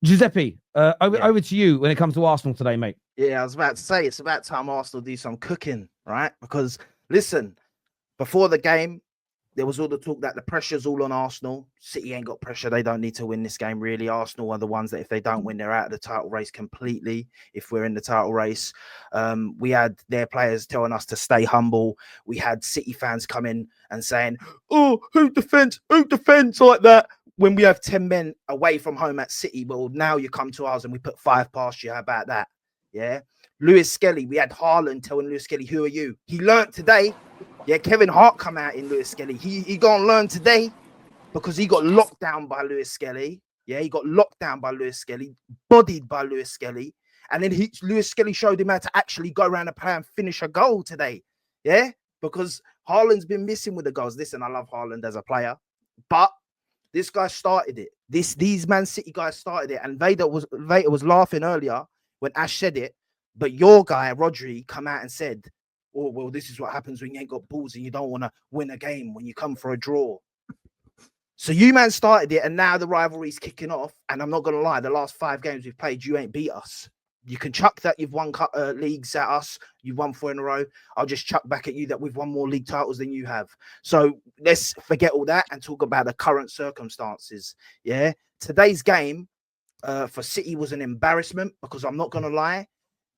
Giuseppe, over to you when it comes to Arsenal today, mate. Yeah, I was about to say it's about time Arsenal do some cooking, right? Because listen, before the game, there was all the talk that the pressure's all on Arsenal. City ain't got pressure. They don't need to win this game, really. Arsenal are the ones that if they don't win, they're out of the title race completely. If we're in the title race, we had their players telling us to stay humble. We had City fans coming and saying, oh, who defends like that? When we have 10 men away from home at City, well, now you come to ours and we put 5 past you. How about that? Yeah. Lewis-Skelly, we had Haaland telling Lewis-Skelly, who are you? He learnt today. Yeah, Kevin Hart come out in Lewis-Skelly. He gonna learn today because he got locked down by Lewis-Skelly. Yeah, he got locked down by Lewis-Skelly, bodied by Lewis-Skelly. And then Lewis-Skelly showed him how to actually go around the play and finish a goal today. Yeah, because Haaland's been missing with the goals. Listen, I love Haaland as a player, but this guy started it. These Man City guys started it. And Vader was laughing earlier when Ash said it. But your guy, Rodri, come out and said, oh, well, this is what happens when you ain't got balls and you don't want to win a game when you come for a draw. So you, man, started it, and now the rivalry's kicking off. And I'm not going to lie, the last 5 games we've played, you ain't beat us. You can chuck that you've won leagues at us. You've won 4 in a row. I'll just chuck back at you that we've won more league titles than you have. So let's forget all that and talk about the current circumstances. Yeah. Today's game for City was an embarrassment because I'm not going to lie.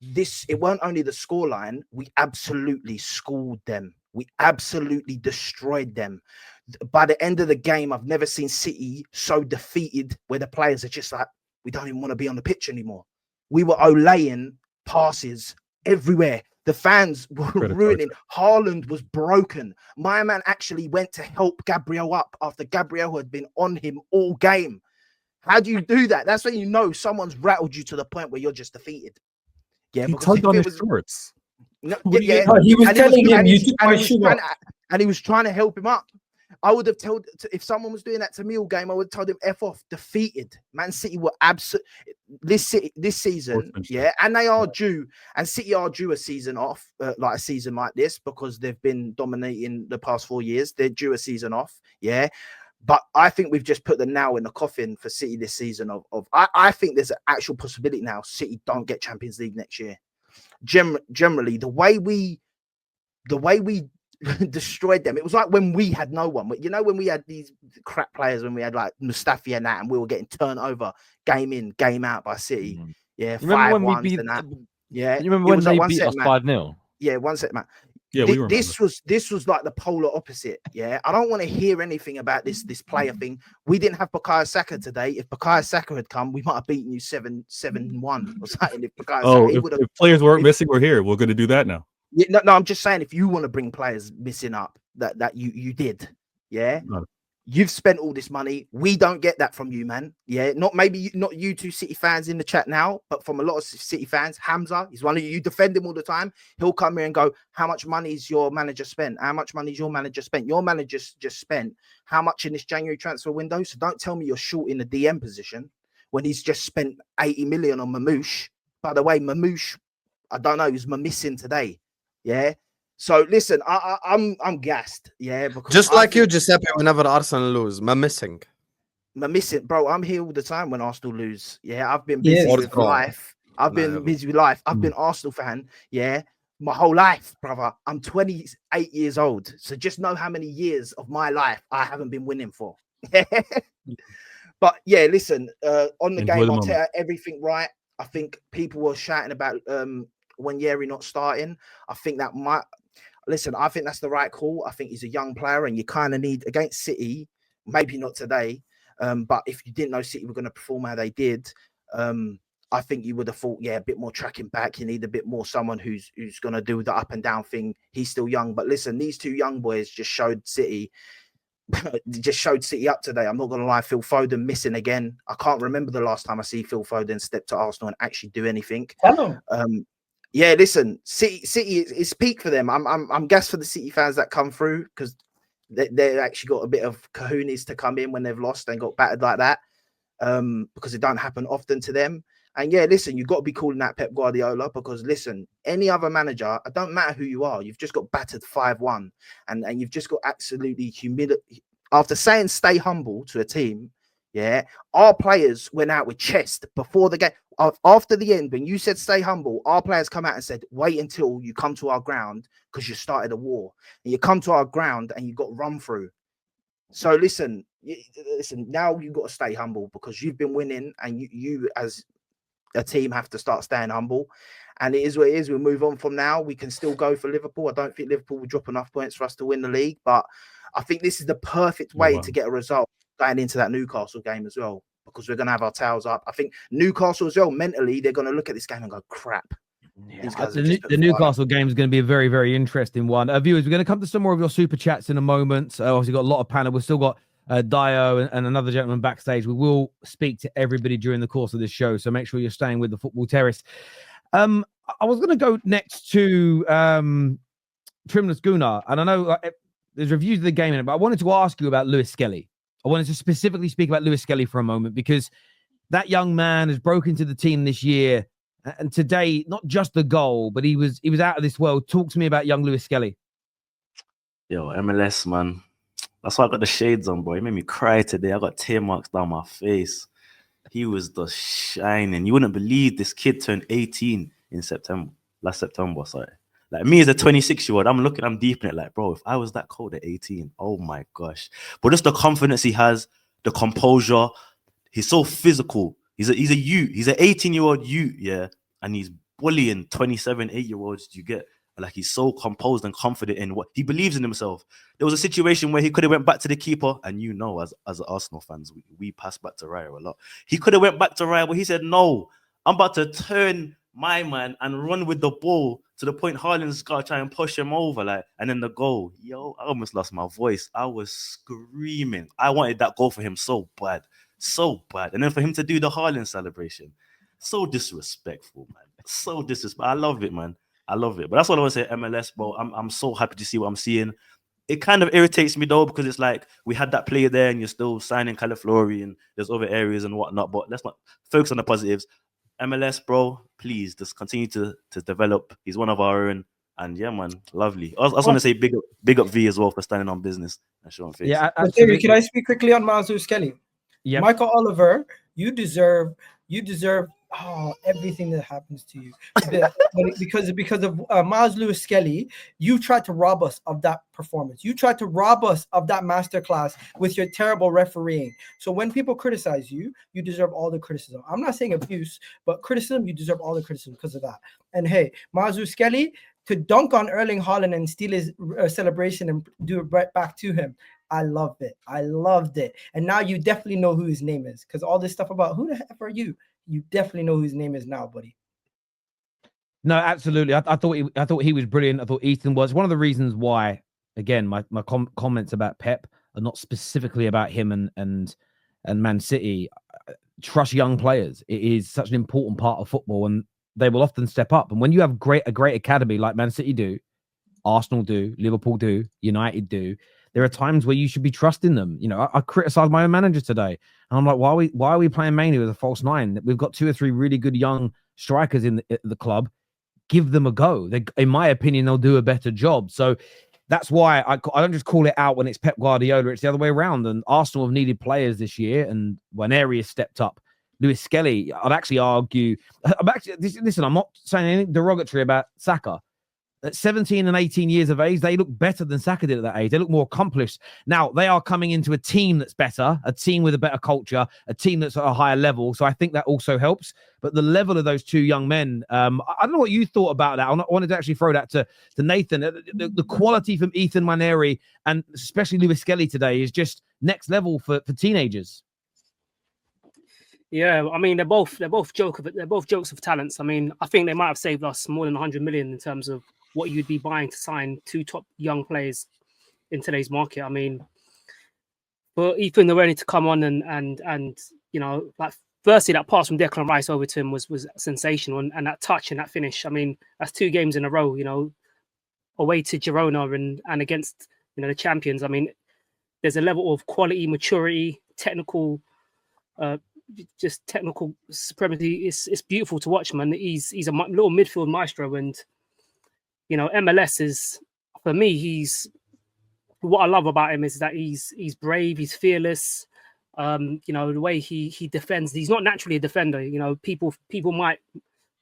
It weren't only the scoreline. We absolutely schooled them. We absolutely destroyed them. By the end of the game, I've never seen City so defeated where the players are just like, we don't even want to be on the pitch anymore. We were olaying passes everywhere. The fans were ruining. Haaland was broken. My man actually went to help Gabriel up after Gabriel had been on him all game. How do you do that? That's when you know someone's rattled you to the point where you're just defeated. Yeah, he tugged on his shorts. No, he was telling him, you took my shoe off. And he was trying to help him up. I would have told, if someone was doing that to me all game, I would have told him F off, defeated. Man City were absolute this season, yeah, and they are due, and City are due a season off, like a season like this, because they've been dominating the past 4 years. They're due a season off, yeah. But I think we've just put the nail in the coffin for City this season. I think there's an actual possibility now City don't get Champions League next year. Generally, the way we destroyed them. It was like when we had no one. You know, when we had these crap players, when we had like Mustafi and that, and we were getting turned over game in, game out by City. Mm-hmm. Yeah, 5-1 and that. Yeah, you remember when they beat us 5-0? Yeah, 1 set, man. Yeah, this was like the polar opposite. Yeah, I don't want to hear anything about this player thing. We didn't have Bukayo Saka today. If Bukayo Saka had come, we might have beaten you 7-1 or something. If players weren't missing, we're here. We're going to do that now. Yeah, no, I'm just saying, if you want to bring players missing up, that you did, yeah. No. You've spent all this money. We don't get that from you, man. Yeah, not you two City fans in the chat now, but from a lot of City fans. Hamza, he's one of you. You defend him all the time. He'll come here and go, how much money is your manager spent? How much money is your manager spent? Your manager just spent how much in this January transfer window? So don't tell me you're short in the DM position when he's just spent 80 million on Mamouche. By the way, Mamouche, I don't know, he's missing today. Yeah. So listen, I'm gassed. Yeah. Because just like you, Giuseppe, whenever Arsenal lose, missing, bro. I'm here all the time when Arsenal lose. Yeah. I've been busy with life. I've been Arsenal fan. Yeah. My whole life, brother. I'm 28 years old. So just know how many years of my life I haven't been winning for. But yeah, listen, on the game, I'll tell everything right. I think people were shouting about, Nwaneri not starting. I think that I think that's the right call. I think he's a young player and you kind of need, against City, maybe not today, but if you didn't know City were going to perform how they did, I think you would have thought, yeah, a bit more tracking back. You need a bit more someone who's going to do the up and down thing. He's still young, but listen, these two young boys just showed City up today. I'm not going to lie, Phil Foden missing again. I can't remember the last time I see Phil Foden step to Arsenal and actually do anything. Yeah, listen, City is peak for them. I'm gassed for the City fans that come through because they actually got a bit of kahunas to come in when they've lost and got battered like that, because it don't happen often to them. And yeah, listen, you've got to be calling that Pep Guardiola because listen, any other manager, it don't matter who you are, you've just got battered 5-1, and you've just got absolutely humility. After saying stay humble to a team, Yeah, our players went out with chest before the game. After the end, when you said stay humble, our players come out and said, wait until you come to our ground because you started a war. And you come to our ground and you got run through. So listen, now you've got to stay humble because you've been winning, and you as a team have to start staying humble. And it is what it is. We'll move on from now. We can still go for Liverpool. I don't think Liverpool will drop enough points for us to win the league, but I think this is the perfect way to get a result going into that Newcastle game as well, because we're going to have our tails up. I think Newcastle as well, mentally, they're going to look at this game and go, crap. These guys the Newcastle game is going to be a very, very interesting one. Viewers, we're going to come to some more of your super chats in a moment. Obviously, got a lot of panel. We've still got Dio and another gentleman backstage. We will speak to everybody during the course of this show, so make sure you're staying with the Football Terrace. I was going to go next to Trimless Gunnar, and I know there's reviews of the game in it, but I wanted to ask you about Lewis-Skelly. I wanted to specifically speak about Lewis-Skelly for a moment, because that young man has broken into the team this year, and today, not just the goal, but he was out of this world. Talk to me about young Lewis-Skelly. Yo, MLS, man. That's why I got the shades on, bro. He made me cry today. I got tear marks down my face. He was the shining. You wouldn't believe this kid turned 18 in September. Last September, sorry. Like me as a 26-year-old, I'm deep in it. Like, bro, if I was that cold at 18, oh my gosh. But just the confidence he has, the composure. He's so physical. He's a youth. He's an 18-year-old youth, yeah. And he's bullying 27, 8-year-olds. You get, like, he's so composed and confident in what he believes in himself. There was a situation where he could have went back to the keeper, and you know, as Arsenal fans, we pass back to Raya a lot. He could have went back to Raya, but he said, no, I'm about to turn my man and run with the ball to the point Haaland's got to try and push him over, like, and then the goal. Yo, I almost lost my voice. I was screaming. I wanted that goal for him so bad. And then for him to do the Haaland celebration, so disrespectful, man. So disrespectful. I love it, man. I love it. But that's all I want to say, MLS, bro. I'm so happy to see what I'm seeing. It kind of irritates me, though, because it's like we had that player there and you're still signing Calaflori and there's other areas and whatnot. But let's not focus on the positives. MLS, bro, please just continue to develop. He's one of our own. And yeah, man, lovely. I just want to say big up V as well for standing on business and showing face. Yeah, absolutely. Can I speak quickly on Lewis-Skelly? Yeah, Michael Oliver, you deserve everything that happens to you because of Miles Lewis-Skelly. You tried to rob us of that performance. You tried to rob us of that masterclass with your terrible refereeing. So when people criticize you, you deserve all the criticism. I'm not saying abuse, but criticism, you deserve all the criticism because of that. And hey, Miles Lewis-Skelly, to dunk on Erling Haaland and steal his celebration and do it right back to him, I loved it. And now you definitely know who his name is, because all this stuff about who the heck are you? You definitely know who his name is now, buddy. No, absolutely. I thought he was brilliant. I thought Ethan was. One of the reasons why, again, my comments about Pep are not specifically about him and Man City. Trust young players. It is such an important part of football, and they will often step up. And when you have a great academy like Man City do, Arsenal do, Liverpool do, United do, there are times where you should be trusting them. You know, I criticized my own manager today, and I'm like, why are we playing mainly with a false nine? We've got 2 or 3 really good young strikers in the club. Give them a go. In my opinion, they'll do a better job. So that's why I don't just call it out when it's Pep Guardiola. It's the other way around. And Arsenal have needed players this year, and Nwaneri has stepped up. Lewis-Skelly, I'd actually argue. Listen, I'm not saying anything derogatory about Saka. At 17 and 18 years of age, they look better than Saka did at that age. They look more accomplished. Now, they are coming into a team that's better, a team with a better culture, a team that's at a higher level. So I think that also helps. But the level of those 2 young men, I don't know what you thought about that. I wanted to actually throw that to Nathan. The quality from Ethan Nwaneri and especially Lewis-Skelly today is just next level for teenagers. Yeah, I mean, they're both jokes of talents. I mean, I think they might have saved us more than 100 million in terms of what you'd be buying to sign 2 top young players in today's market. I mean, but Ethan Nwaneri to come on and you know, like, firstly, that pass from Declan Rice over to him was sensational, and that touch and that finish. I mean, that's 2 games in a row, you know, away to Girona and against, you know, the champions. I mean, there's a level of quality, maturity, technical supremacy. It's beautiful to watch, man. He's a little midfield maestro, and you know, MLS is, for me, what I love about him is that he's brave, he's fearless, You know, the way he defends. He's not naturally a defender. You know, people might,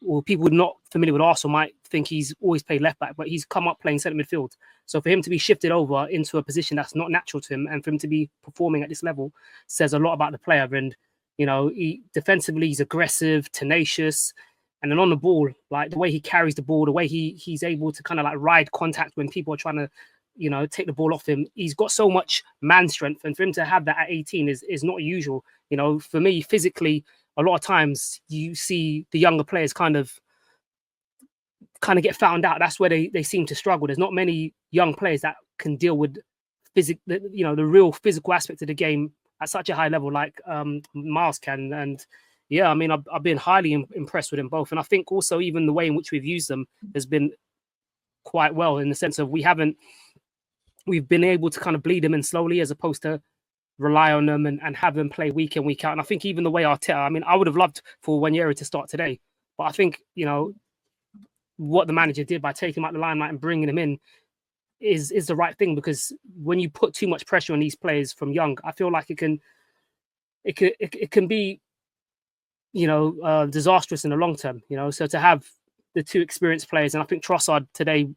or people not familiar with Arsenal might think he's always played left back, but he's come up playing centre midfield. So for him to be shifted over into a position that's not natural to him, and for him to be performing at this level, says a lot about the player. And you know, defensively he's aggressive, tenacious, and then on the ball, like the way he carries the ball, the way he's able to kind of like ride contact when people are trying to, you know, take the ball off him. He's got so much man strength, and for him to have that at 18 is not usual. You know, for me, physically, a lot of times you see the younger players kind of get found out. That's where they seem to struggle. There's not many young players that can deal with the real physical aspect of the game at such a high level like Miles can. And yeah, I mean, I've been highly impressed with them both. And I think also even the way in which we've used them has been quite well, in the sense of we've been able to kind of bleed them in slowly as opposed to rely on them and have them play week in, week out. And I think even the way Arteta, I mean, I would have loved for Nwaneri to start today, but I think, you know, what the manager did by taking him out the limelight and bringing him in is the right thing, because when you put too much pressure on these players from young, I feel like it can be, you know, disastrous in the long term, you know. So to have the two experienced players, and I think Trossard today,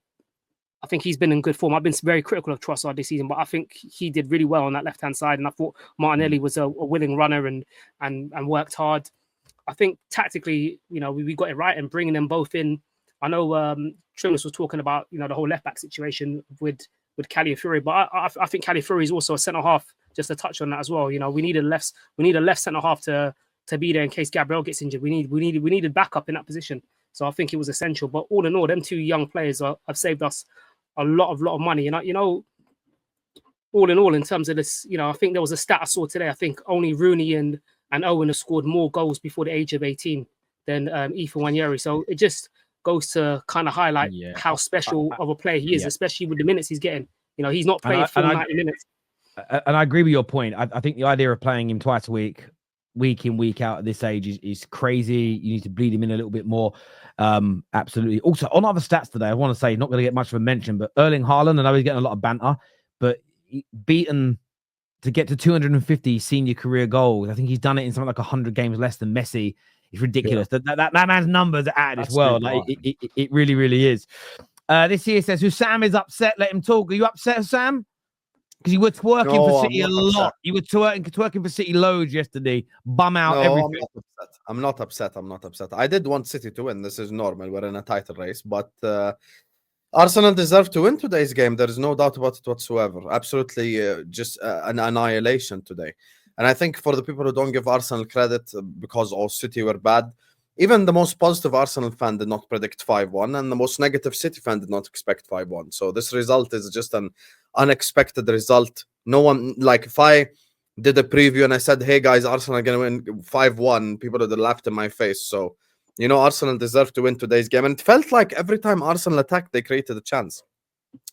I think he's been in good form. I've been very critical of Trossard this season, but I think he did really well on that left-hand side. And I thought Martinelli was a willing runner and worked hard. I think tactically, you know, we got it right, and bringing them both in. I know Terrace was talking about, you know, the whole left-back situation with Calafiori, but I think Calafiori is also a centre-half, just to touch on that as well. You know, we need a left centre-half to be there in case Gabriel gets injured. We needed backup in that position. So I think it was essential. But all in all, them two young players have saved us a lot of money. And, you know, all in all, in terms of this, you know, I think there was a stat I saw today. I think only Rooney and Owen have scored more goals before the age of 18 than Ethan Nwaneri. So it just goes to kind of highlight how special of a player he is, especially with the minutes he's getting. You know, he's not playing full 90 minutes. And I agree with your point. I think the idea of playing him twice a week in, week out at this age is crazy. You need to bleed him in a little bit more. Absolutely. Also, on other stats today, I want to say, not going to get much of a mention, but Erling Haaland, I know he's getting a lot of banter, but beaten to get to 250 senior career goals. I think he's done it in something like 100 games less than Messi. It's ridiculous. Yeah. That man's numbers are out of this world. Like, it really, really is. This here says, Hussam is upset. Let him talk. Are you upset, Hussam? Because you were twerking for City a lot. Upset. You were twerking for City loads yesterday. Bum out everything. I'm not upset. I did want City to win. This is normal. We're in a title race. But Arsenal deserve to win today's game. There is no doubt about it whatsoever. Absolutely just an annihilation today. And I think for the people who don't give Arsenal credit because City were bad, even the most positive Arsenal fan did not predict 5-1, and the most negative City fan did not expect 5-1. So this result is just an unexpected result. No one, like, if I did a preview and I said, hey guys, Arsenal are going to win 5-1, people would have laughed in my face. So, you know, Arsenal deserved to win today's game. And it felt like every time Arsenal attacked, they created a chance.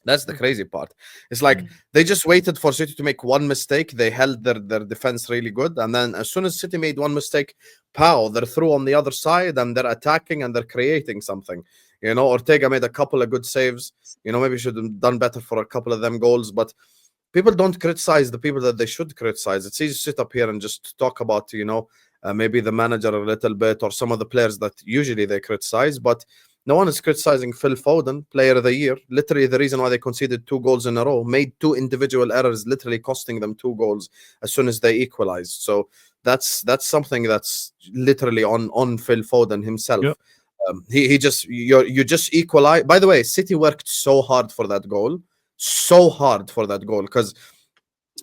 That's the crazy part. It's like they just waited for City to make one mistake. They held their defense really good. And then as soon as City made one mistake, they're through on the other side and they're attacking and they're creating something. You know, Ortega made a couple of good saves. You know, maybe should have done better for a couple of them goals. But people don't criticize the people that they should criticize. It's easy to sit up here and just talk about, you know, maybe the manager a little bit or some of the players that usually they criticize. But no one is criticizing Phil Foden, player of the year. Literally the reason why they conceded 2 goals in a row, made 2 individual errors, literally costing them 2 goals as soon as they equalized. So that's something that's literally on Phil Foden himself. Yep. He just you just equalize. By the way, City worked so hard for that goal, because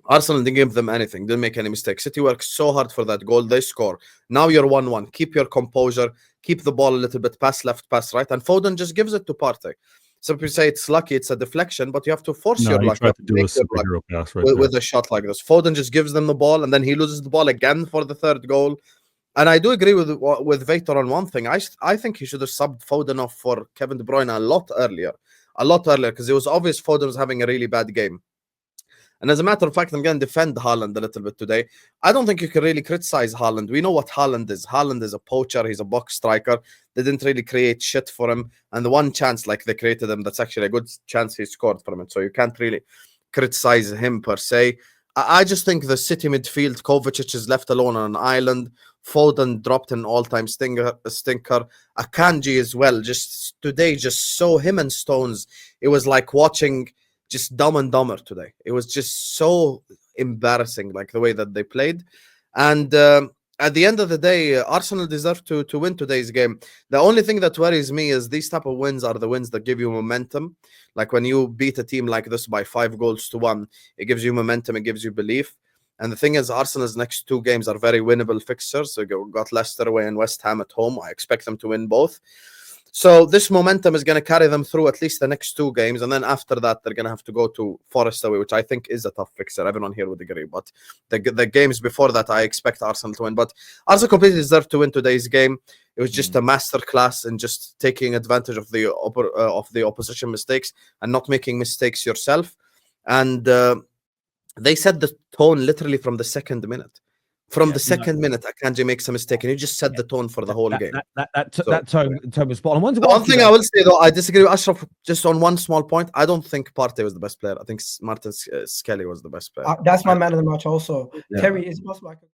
Arsenal didn't give them anything, didn't make any mistakes. City worked so hard for that goal, they score. Now you're 1-1. Keep your composure, keep the ball a little bit, pass left, pass right, and Foden just gives it to Partey. Some people say it's lucky, it's a deflection, but you have to force your luck. To do a superhero pass with a shot like this. Foden just gives them the ball, and then he loses the ball again for the 3rd goal. And I do agree with Victor on one thing. I think he should have subbed Foden off for Kevin De Bruyne a lot earlier, because it was obvious Foden was having a really bad game. And as a matter of fact, I'm going to defend Haaland a little bit today. I don't think you can really criticize Haaland. We know what Haaland is. Haaland is a poacher. He's a box striker. They didn't really create shit for him. And the one chance, like, they created him, that's actually a good chance he scored from it. So you can't really criticize him per se. I just think the City midfield, Kovacic is left alone on an island. Foden dropped an all-time stinker. Akanji as well. Just today, just saw him and Stones. It was like watching just Dumb and Dumber today. It was just so embarrassing, like the way that they played. And at the end of the day, Arsenal deserve to win today's game. The only thing that worries me is these type of wins are the wins that give you momentum. Like when you beat a team like this by 5-1, it gives you momentum, it gives you belief. And the thing is, Arsenal's next 2 games are very winnable fixtures. So we got Leicester away and West Ham at home. I expect them to win both. So this momentum is going to carry them through at least the next 2 games. And then after that, they're going to have to go to Forest away, which I think is a tough fixture. Everyone here would agree. But the games before that, I expect Arsenal to win. But Arsenal completely deserved to win today's game. It was just a masterclass in just taking advantage of the opposition mistakes and not making mistakes yourself. And they set the tone literally from the second minute. From the second minute, Akanji makes a mistake, and he just set the tone for the whole game. That tone was spot on. One thing I will say, though, I disagree with Ashraf just on one small point. I don't think Partey was the best player. I think Martin Skelly was the best player. That's my man of the match also. Yeah. Terry, is possible.